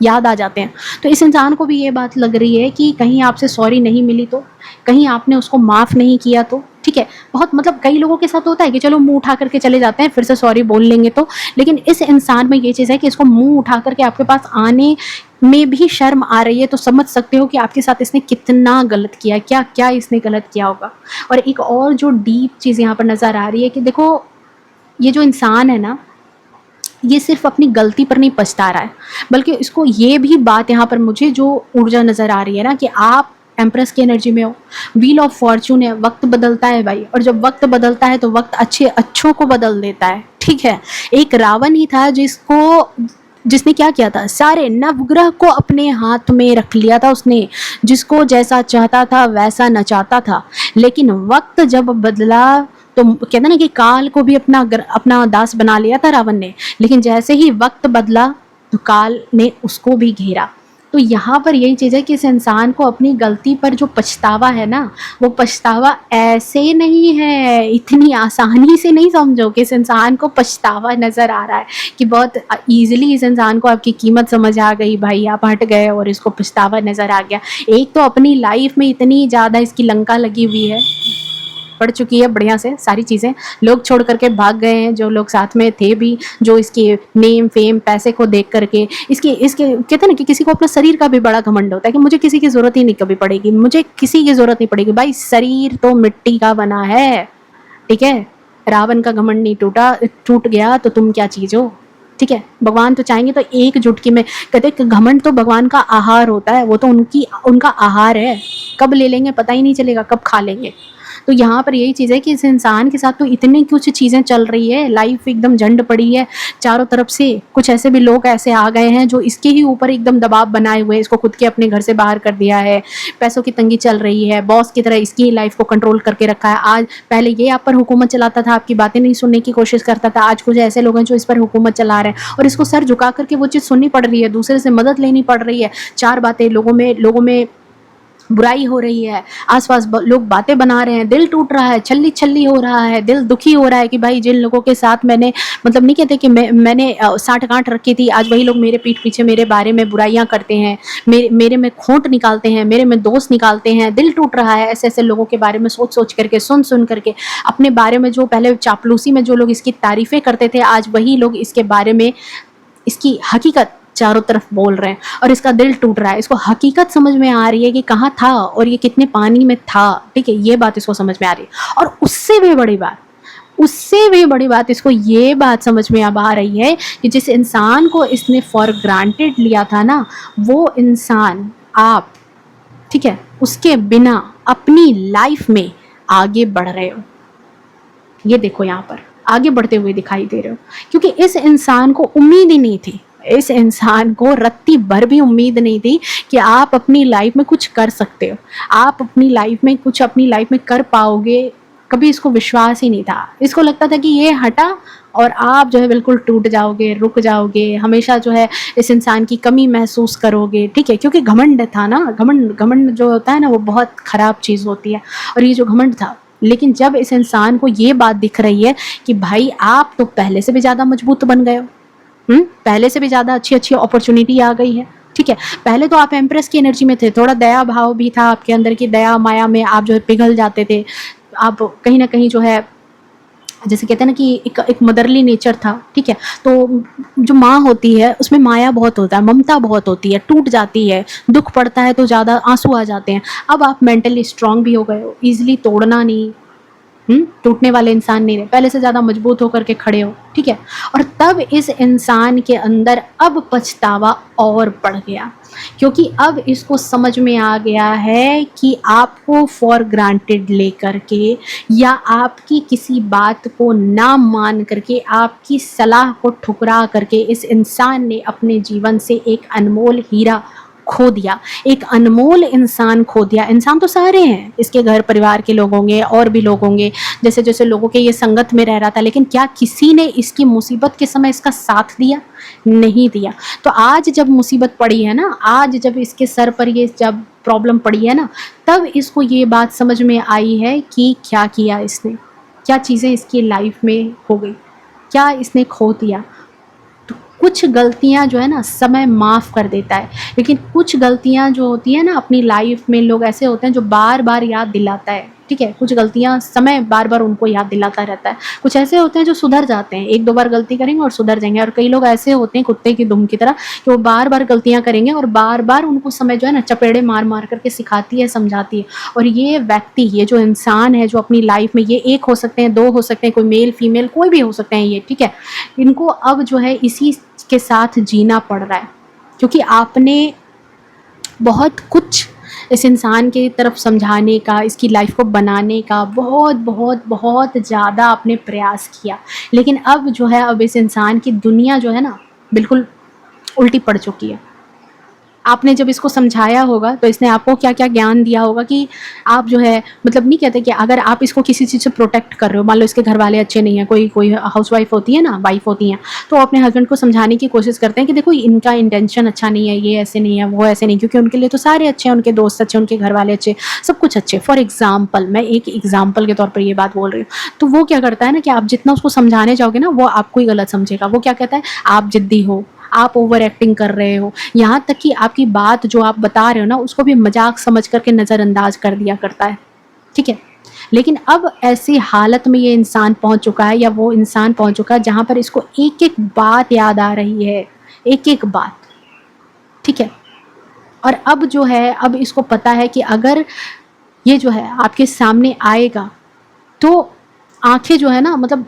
याद आ जाते हैं। तो इस इंसान को भी ये बात लग रही है कि कहीं आपसे सॉरी नहीं मिली तो, कहीं आपने उसको माफ़ नहीं किया तो। ठीक है, बहुत मतलब कई लोगों के साथ होता है कि चलो मुंह उठा करके चले जाते हैं, फिर से सॉरी बोल लेंगे तो, लेकिन इस इंसान में ये चीज़ है कि इसको मुंह उठा करके आपके पास आने में भी शर्म आ रही है। तो समझ सकते हो कि आपके साथ इसने कितना गलत किया, क्या क्या इसने गलत किया होगा। और एक और जो डीप चीज़ यहाँ पर नज़र आ रही है कि देखो ये जो इंसान है ना, ये सिर्फ अपनी गलती पर नहीं पछता रहा है, बल्कि इसको ये भी बात यहाँ पर मुझे जो ऊर्जा नज़र आ रही है ना कि आप एम्प्रेस की एनर्जी में हो, व्हील ऑफ फॉर्चून है, वक्त बदलता है भाई, और जब वक्त बदलता है तो वक्त अच्छों को बदल देता है। ठीक है, एक रावण ही था जिसने क्या किया था, सारे नवग्रह को अपने हाथ में रख लिया था उसने, जिसको जैसा चाहता था वैसा नचाता था। लेकिन वक्त जब बदला तो कहते ना कि काल को भी अपना दास बना लिया था रावण ने, लेकिन जैसे ही वक्त बदला तो काल ने उसको भी घेरा। तो यहाँ पर यही चीज़ है कि इस इंसान को अपनी गलती पर जो पछतावा है ना, वो पछतावा ऐसे नहीं है, इतनी आसानी से नहीं समझो कि इस इंसान को पछतावा नज़र आ रहा है कि बहुत ईजिली इस इंसान को आपकी कीमत समझ आ गई भाई, आप हट गए और इसको पछतावा नज़र आ गया। एक तो अपनी लाइफ में इतनी ज़्यादा इसकी लंका लगी हुई है, पड़ चुकी है बढ़िया से सारी चीज़ें, लोग छोड़ करके भाग गए हैं जो लोग साथ में थे भी, जो इसके नेम फेम पैसे को देख करके इसके कहते हैं ना कि किसी को अपना शरीर का भी बड़ा घमंड होता है कि मुझे किसी की ज़रूरत ही नहीं कभी पड़ेगी, मुझे किसी की ज़रूरत नहीं पड़ेगी। भाई शरीर तो मिट्टी का बना है, ठीक है, रावण का घमंड नहीं टूट गया तो तुम क्या चीज़ हो। ठीक है, भगवान तो चाहेंगे तो एक झुटकी में, कहते घमंड तो भगवान का आहार होता है, वो तो उनका आहार है, कब ले लेंगे पता ही नहीं चलेगा, कब खा लेंगे। तो यहाँ पर यही चीज़ है कि इस इंसान के साथ तो इतनी कुछ चीज़ें चल रही है, लाइफ एकदम झंड पड़ी है चारों तरफ से। कुछ ऐसे भी लोग ऐसे आ गए हैं जो इसके ही ऊपर एकदम दबाव बनाए हुए, इसको खुद के अपने घर से बाहर कर दिया है, पैसों की तंगी चल रही है, बॉस की तरह इसकी लाइफ को कंट्रोल करके रखा है। आज पहले ये आप पर हुकूमत चलाता था, आपकी बातें नहीं सुनने की कोशिश करता था, आज कुछ ऐसे लोग हैं जो इस पर हुकूमत चला रहे हैं और इसको सर झुका करके वो चीज़ सुननी पड़ रही है, दूसरे से मदद लेनी पड़ रही है। चार बातें लोगों में बुराई हो रही है, आसपास लोग बातें बना रहे हैं, दिल टूट रहा है, छल्ली छल्ली हो रहा है, दिल दुखी हो रहा है कि भाई जिन लोगों के साथ मैंने मतलब नहीं कहते कि मैंने साठ गांठ रखी थी, आज वही लोग मेरे पीठ पीछे मेरे बारे में बुराइयां करते हैं, मेरे में खोट निकालते हैं, मेरे में दोष निकालते हैं, दिल टूट रहा है ऐसे ऐसे लोगों के बारे में सोच सोच करके, सुन सुन करके। अपने बारे में जो पहले चापलूसी में जो लोग इसकी तारीफें करते थे, आज वही लोग इसके बारे में इसकी हकीकत चारों तरफ बोल रहे हैं और इसका दिल टूट रहा है। इसको हकीकत समझ में आ रही है कि कहाँ था और ये कितने पानी में था, ठीक है, ये बात इसको समझ में आ रही है। और उससे भी बड़ी बात इसको ये बात समझ में अब आ रही है कि जिस इंसान को इसने फॉर ग्रांटेड लिया था ना, वो इंसान आप, ठीक है, उसके बिना अपनी लाइफ में आगे बढ़ रहे हो। ये देखो यहाँ पर आगे बढ़ते हुए दिखाई दे रहे हो, क्योंकि इस इंसान को उम्मीद ही नहीं थी, इस इंसान को रत्ती भर भी उम्मीद नहीं थी कि आप अपनी लाइफ में कुछ कर सकते हो, आप अपनी लाइफ में कुछ अपनी लाइफ में कर पाओगे। कभी इसको विश्वास ही नहीं था। इसको लगता था कि ये हटा और आप जो है बिल्कुल टूट जाओगे, रुक जाओगे, हमेशा जो है इस इंसान की कमी महसूस करोगे, ठीक है, क्योंकि घमंड था ना, घमंड जो होता है ना वो बहुत ख़राब चीज़ होती है, और ये जो घमंड था। लेकिन जब इस इंसान को ये बात दिख रही है कि भाई आप तो पहले से भी ज़्यादा मजबूत बन गए हो, पहले से भी ज़्यादा अच्छी अच्छी अपॉर्चुनिटी आ गई है, ठीक है, पहले तो आप एम्प्रेस की एनर्जी में थे, थोड़ा दया भाव भी था आपके अंदर की, दया माया में आप जो है पिघल जाते थे, आप कहीं ना कहीं जो है जैसे कहते हैं ना कि एक मदरली नेचर था, ठीक है। तो जो माँ होती है उसमें माया बहुत होता है, ममता बहुत होती है, टूट जाती है, दुख पड़ता है तो ज़्यादा आंसू आ जाते हैं। अब आप मेंटली स्ट्रांग भी हो गए हो, ईजिली तोड़ना नहीं, टूटने वाले इंसान नहीं रहे, पहले से ज़्यादा मजबूत होकर के खड़े हो, ठीक है। और तब इस इंसान के अंदर अब पछतावा और बढ़ गया, क्योंकि अब इसको समझ में आ गया है कि आपको फॉर ग्रांटेड लेकर के या आपकी किसी बात को ना मान करके, आपकी सलाह को ठुकरा करके इस इंसान ने अपने जीवन से एक अनमोल हीरा खो दिया, एक अनमोल इंसान खो दिया। इंसान तो सारे हैं, इसके घर परिवार के लोग होंगे और भी लोग होंगे, जैसे जैसे लोगों के ये संगत में रह रहा था, लेकिन क्या किसी ने इसकी मुसीबत के समय इसका साथ दिया? नहीं दिया। तो आज जब मुसीबत पड़ी है ना, आज जब इसके सर पर ये जब प्रॉब्लम पड़ी है ना, तब इसको ये बात समझ में आई है कि क्या किया इसने, क्या चीज़ें इसकी लाइफ में हो गई, क्या इसने खो दिया। कुछ गलतियां जो है ना समय माफ़ कर देता है, लेकिन कुछ गलतियां जो होती है ना अपनी लाइफ में, लोग ऐसे होते हैं जो बार बार याद दिलाता है, ठीक है, कुछ गलतियां समय बार बार उनको याद दिलाता रहता है। कुछ ऐसे होते हैं जो सुधर जाते हैं, एक दो बार गलती करेंगे और सुधर जाएंगे, और कई लोग ऐसे होते हैं कुत्ते की दुम की तरह कि वो बार बार गलतियां करेंगे और बार बार उनको समय जो है ना चपेड़े मार मार करके सिखाती है, समझाती है। और ये व्यक्ति, ये जो इंसान है जो अपनी लाइफ में, ये एक हो सकते हैं, दो हो सकते हैं, कोई मेल फीमेल कोई भी हो सकते हैं ये, ठीक है, इनको अब जो है इसी के साथ जीना पड़ रहा है, क्योंकि आपने बहुत कुछ इस इंसान की तरफ समझाने का, इसकी लाइफ को बनाने का बहुत बहुत बहुत ज़्यादा आपने प्रयास किया, लेकिन अब जो है अब इस इंसान की दुनिया जो है ना बिल्कुल उल्टी पड़ चुकी है। आपने जब इसको समझाया होगा तो इसने आपको क्या क्या ज्ञान दिया होगा कि आप जो है मतलब नहीं कहते कि अगर आप इसको किसी चीज़ से प्रोटेक्ट कर रहे हो, मान लो इसके घर वाले अच्छे नहीं हैं, कोई हाउसवाइफ होती है ना, वाइफ होती हैं, तो अपने हस्बैंड को समझाने की कोशिश करते हैं कि देखो इनका इंटेंशन अच्छा नहीं है, ये ऐसे नहीं है, वो ऐसे नहीं, क्योंकि उनके लिए तो सारे अच्छे हैं, उनके दोस्त अच्छे, उनके घर वाले अच्छे, सब कुछ अच्छे। फॉर एग्जाम्पल, मैं एक एग्जाम्पल के तौर पर ये बात बोल रही हूँ। तो वो क्या करता है ना कि आप जितना उसको समझाने जाओगे ना वो आपको ही गलत समझेगा। वो क्या कहता है, आप जिद्दी हो, आप ओवर एक्टिंग कर रहे हो, यहाँ तक कि आपकी बात जो आप बता रहे हो ना उसको भी मजाक समझ करके नज़रअंदाज कर दिया करता है, ठीक है। लेकिन अब ऐसी हालत में ये इंसान पहुंच चुका है, या वो इंसान पहुंच चुका है जहाँ पर इसको एक एक बात याद आ रही है, एक एक बात, ठीक है। और अब जो है अब इसको पता है कि अगर ये जो है आपके सामने आएगा तो आंखें जो है ना मतलब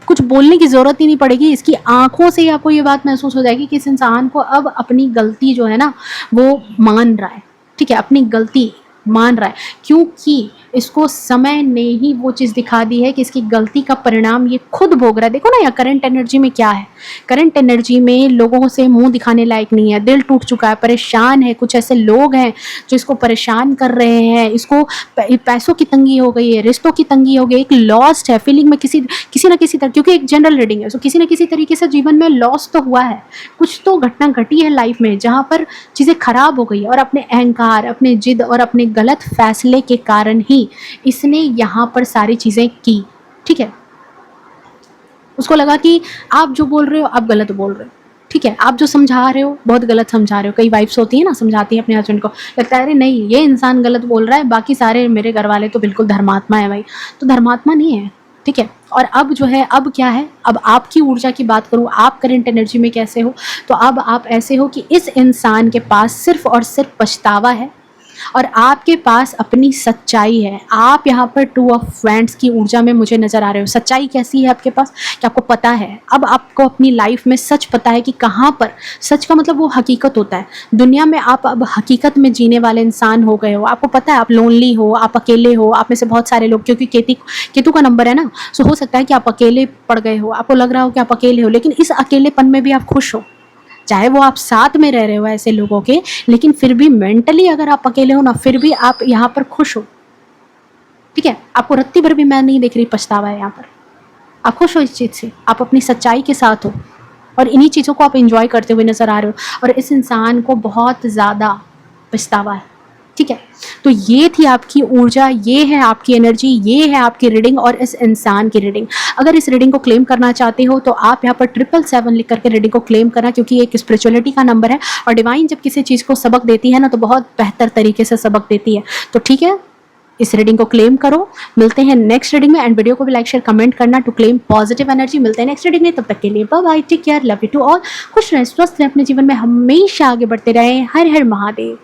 कुछ बोलने की ज़रूरत ही नहीं पड़ेगी, इसकी आंखों से ही आपको ये बात महसूस हो जाएगी कि इस इंसान को अब अपनी गलती जो है ना वो मान रहा है, ठीक है, अपनी गलती मान रहा है, क्योंकि इसको समय ने ही वो चीज़ दिखा दी है कि इसकी गलती का परिणाम ये खुद भोग रहा है। देखो ना यार करंट एनर्जी में क्या है, करंट एनर्जी में लोगों से मुंह दिखाने लायक नहीं है, दिल टूट चुका है, परेशान है, कुछ ऐसे लोग हैं जो इसको परेशान कर रहे हैं, इसको पैसों की तंगी हो गई है, रिश्तों की तंगी हो गई, एक लॉस्ट है फीलिंग में किसी ना किसी तरह, क्योंकि एक जनरल रीडिंग है, सो किसी न किसी तरीके से जीवन में लॉस तो हुआ है, कुछ तो घटना घटी है लाइफ में जहाँ पर चीज़ें खराब हो गई और अपने अहंकार, अपने जिद और अपने गलत फैसले के कारण ही इसने यहाँ पर सारी चीज़ें की, ठीक है। उसको लगा कि आप जो बोल रहे हो आप गलत बोल रहे हो, ठीक है, आप जो समझा रहे हो बहुत गलत समझा रहे हो। कई वाइफ्स होती है ना, समझाती है अपने हस्बैंड को, लगता है अरे नहीं ये इंसान गलत बोल रहा है, बाकी सारे मेरे घर वाले तो बिल्कुल धर्मात्मा है भाई। तो धर्मात्मा नहीं है, ठीक है। और अब जो है, अब क्या है, अब आपकी ऊर्जा की बात करूँ, आप करंट एनर्जी में कैसे हो, तो अब आप ऐसे हो कि इस इंसान के पास सिर्फ और सिर्फ पछतावा है और आपके पास अपनी सच्चाई है। आप यहाँ पर टू ऑफ फ्रेंड्स की ऊर्जा में मुझे नज़र आ रहे हो। सच्चाई कैसी है आपके पास कि आपको पता है, अब आपको अपनी लाइफ में सच पता है कि कहाँ पर, सच का मतलब वो हकीकत होता है। दुनिया में आप अब हकीकत में जीने वाले इंसान हो गए हो। आपको पता है आप लोनली हो, आप अकेले हो। आप में से बहुत सारे लोग, क्योंकि केतु का नंबर है ना, सो हो सकता है कि आप अकेले पड़ गए हो, आपको लग रहा हो कि आप अकेले हो, लेकिन इस अकेलेपन में भी आप खुश हो। चाहे वो आप साथ में रह रहे हो ऐसे लोगों के, लेकिन फिर भी मेंटली अगर आप अकेले हो ना, फिर भी आप यहाँ पर खुश हो, ठीक है। आपको रत्ती भर भी मैं नहीं देख रही पछतावा है यहाँ पर। आप खुश हो इस चीज़ से, आप अपनी सच्चाई के साथ हो और इन्हीं चीज़ों को आप इंजॉय करते हुए नज़र आ रहे हो। और इस इंसान को बहुत ज़्यादा पछतावा है, ठीक है। तो ये थी आपकी ऊर्जा, ये है आपकी एनर्जी, ये है आपकी रीडिंग और इस इंसान की रीडिंग। अगर इस रीडिंग को क्लेम करना चाहते हो तो आप यहाँ पर 777 लिख करके रीडिंग को क्लेम करना, क्योंकि एक स्पिरिचुअलिटी का नंबर है और डिवाइन जब किसी चीज़ को सबक देती है ना, तो बहुत बेहतर तरीके से सबक देती है। तो ठीक है, इस रीडिंग को क्लेम करो। मिलते हैं नेक्स्ट रीडिंग में, एंड वीडियो को भी लाइक शेयर कमेंट करना टू क्लेम पॉजिटिव एनर्जी। मिलते हैं नेक्स्ट रीडिंग में, तब तक के लिए bye bye, take care, love you to all. खुश रहें, स्वस्थ रहें, अपने जीवन में हमेशा आगे बढ़ते रहें। हर हर महादेव।